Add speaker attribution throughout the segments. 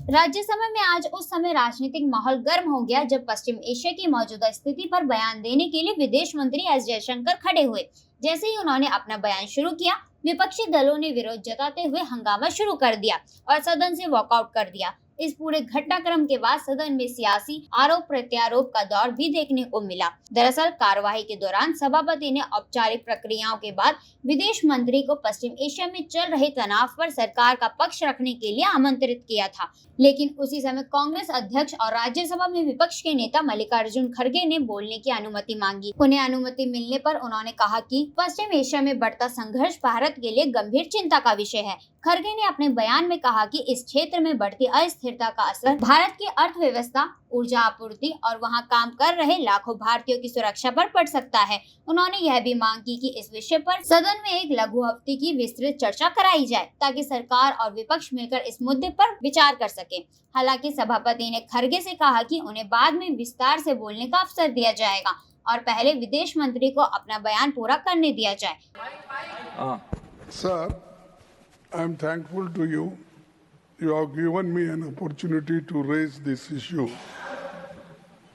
Speaker 1: राज्यसभा में आज उस समय राजनीतिक माहौल गर्म हो गया जब पश्चिम एशिया की मौजूदा स्थिति पर बयान देने के लिए विदेश मंत्री एस जयशंकर खड़े हुए। जैसे ही उन्होंने अपना बयान शुरू किया, विपक्षी दलों ने विरोध जताते हुए हंगामा शुरू कर दिया और सदन से वॉकआउट कर दिया। इस पूरे घटनाक्रम के बाद सदन में सियासी आरोप प्रत्यारोप का दौर भी देखने को मिला। दरअसल कार्यवाही के दौरान सभापति ने औपचारिक प्रक्रियाओं के बाद विदेश मंत्री को पश्चिम एशिया में चल रहे तनाव पर सरकार का पक्ष रखने के लिए आमंत्रित किया था, लेकिन उसी समय कांग्रेस अध्यक्ष और राज्यसभा में विपक्ष के नेता मल्लिकार्जुन खड़गे ने बोलने की अनुमति मांगी। उन्हें अनुमति मिलने पर उन्होंने कहा कि पश्चिम एशिया में बढ़ता संघर्ष भारत के लिए गंभीर चिंता का विषय है। खड़गे ने अपने बयान में कहा कि इस क्षेत्र में बढ़ती अस्थिरता का असर भारत की अर्थव्यवस्था, ऊर्जा आपूर्ति और वहां काम कर रहे लाखों भारतीयों की सुरक्षा पर पड़ सकता है। उन्होंने यह भी मांग की कि इस विषय पर सदन में एक लघु हफ्ते की विस्तृत चर्चा कराई जाए ताकि सरकार और विपक्ष मिलकर इस मुद्दे पर विचार कर सके। हालांकि सभापति ने खड़गे से कहा कि उन्हें बाद में विस्तार से बोलने का अवसर दिया जाएगा और पहले विदेश मंत्री को अपना बयान पूरा करने दिया जाए।
Speaker 2: Sir, I am thankful to you. You have given me an opportunity to raise this issue.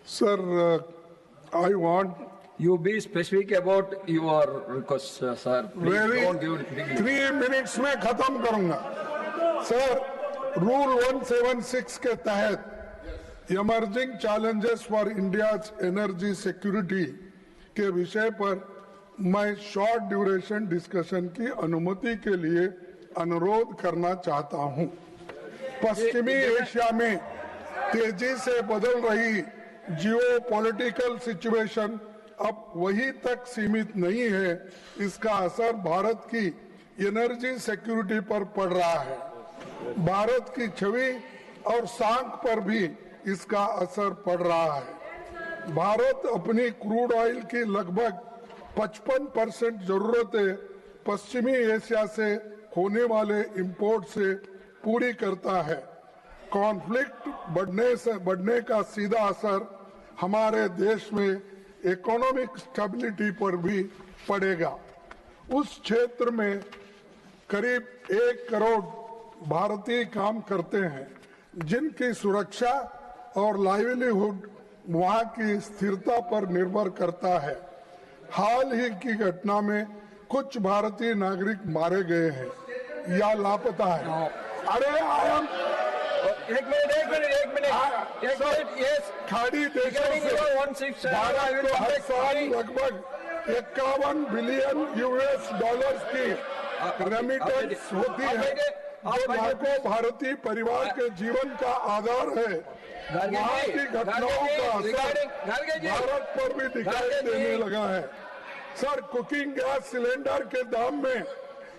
Speaker 2: Sir, I want...
Speaker 3: You be specific about your request, sir. Please don't give
Speaker 2: 3 minutes में खत्म करूंगा। सर, रूल 176 के तहत emerging challenges for India's energy security के विषय पर मैं short duration discussion की अनुमति के लिए अनुरोध करना चाहता हूं। पश्चिमी एशिया में तेजी से बदल रही जियोपॉलिटिकल सिचुएशन अब वही तक सीमित नहीं है, इसका असर भारत की एनर्जी सिक्योरिटी पर पड़ रहा है। भारत की छवि और साख पर भी इसका असर पड़ रहा है। भारत अपनी क्रूड ऑयल की लगभग 55% जरूरतें पश्चिमी एशिया से होने वाले इंपोर्ट से पूरी करता है। कॉन्फ्लिक्ट बढ़ने का सीधा असर हमारे देश में इकोनॉमिक स्टेबिलिटी पर भी पड़ेगा। उस क्षेत्र में करीब 1 करोड़ भारतीय काम करते हैं, जिनकी सुरक्षा और लाइवलीहुड वहां की स्थिरता पर निर्भर करता है। हाल ही की घटना में कुछ भारतीय नागरिक मारे गए हैं या लापता है। अरे एक मिनट यस, खाड़ी देशों से भारत को हर साल लगभग 51 बिलियन US डॉलर्स की रेमिटेंस होती है, जो लाखों भारतीय परिवार के जीवन का आधार है। वहाँ की घटनाओं का असर भारत पर भी दिखाई देने लगा है। सर, कुकिंग गैस सिलेंडर के दाम में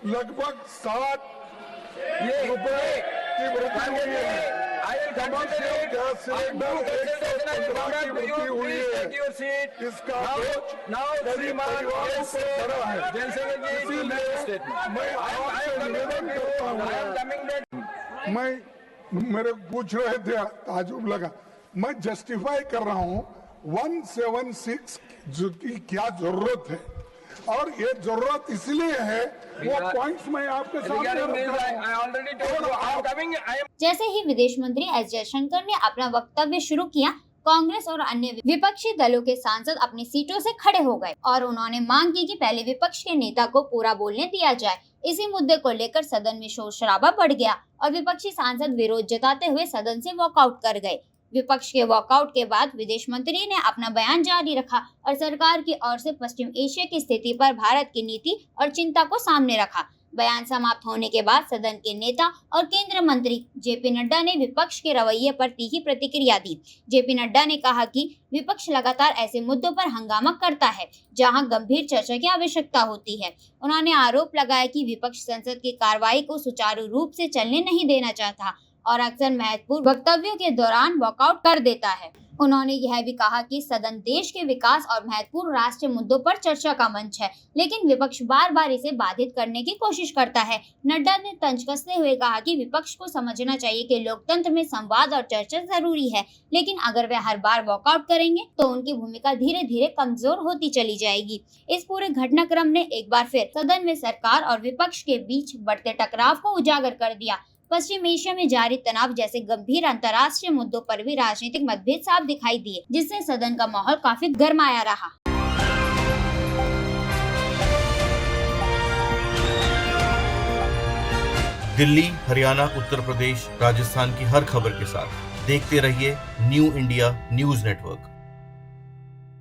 Speaker 2: लगभग 60 रुपए की वृद्धि हुई है। कमर्शियल गैस सिलेंडर 115 की वृद्धि हुई है। इसका बोझ गरीब परिवारों पर पड़ा है। इसीलिए मैं आपसे निवेदन करता हूँ। मेरे पूछ रहे थे, ताजुब लगा। मैं जस्टिफाई कर रहा हूँ 176 की क्या जरूरत है, और ये जरूरत इसलिए है, वो पॉइंट्स मैं आपके सामने
Speaker 1: जैसे ही विदेश मंत्री एस जयशंकर ने अपना वक्तव्य शुरू किया, कांग्रेस और अन्य विपक्षी दलों के सांसद अपनी सीटों से खड़े हो गए और उन्होंने मांग की कि पहले विपक्ष के नेता को पूरा बोलने दिया जाए। इसी मुद्दे को लेकर सदन में शोर शराबा बढ़ गया और विपक्षी सांसद विरोध जताते हुए सदन से वॉकआउट कर गए। विपक्ष के वॉकआउट के बाद विदेश मंत्री ने अपना बयान जारी रखा और सरकार की ओर से पश्चिम एशिया की स्थिति पर भारत की नीति और चिंता को सामने रखा। बयान समाप्त होने के बाद सदन के नेता और केंद्रीय मंत्री जेपी नड्डा ने विपक्ष के रवैये पर तीखी प्रतिक्रिया दी। जेपी नड्डा ने कहा कि विपक्ष लगातार ऐसे मुद्दों पर हंगामा करता है जहां गंभीर चर्चा की आवश्यकता होती है। उन्होंने आरोप लगाया कि विपक्ष संसद की कार्रवाई को सुचारू रूप से चलने नहीं देना चाहता और अक्सर महत्वपूर्ण वक्तव्यों के दौरान वॉकआउट कर देता है। उन्होंने यह भी कहा कि सदन देश के विकास और महत्वपूर्ण राष्ट्रीय मुद्दों पर चर्चा का मंच है, लेकिन विपक्ष बार बार इसे बाधित करने की कोशिश करता है। नड्डा ने तंज कसते हुए कहा कि विपक्ष को समझना चाहिए कि लोकतंत्र में संवाद और चर्चा जरूरी है, लेकिन अगर वे हर बार वॉकआउट करेंगे तो उनकी भूमिका धीरे धीरे कमजोर होती चली जाएगी। इस पूरे घटनाक्रम ने एक बार फिर सदन में सरकार और विपक्ष के बीच बढ़ते टकराव को उजागर कर दिया। पश्चिम एशिया में जारी तनाव जैसे गंभीर अंतर्राष्ट्रीय मुद्दों पर भी राजनीतिक मतभेद साफ दिखाई दिए, जिससे सदन का माहौल काफी गरमाया रहा।
Speaker 4: दिल्ली, हरियाणा, उत्तर प्रदेश, राजस्थान की हर खबर के साथ देखते रहिए न्यू इंडिया न्यूज नेटवर्क।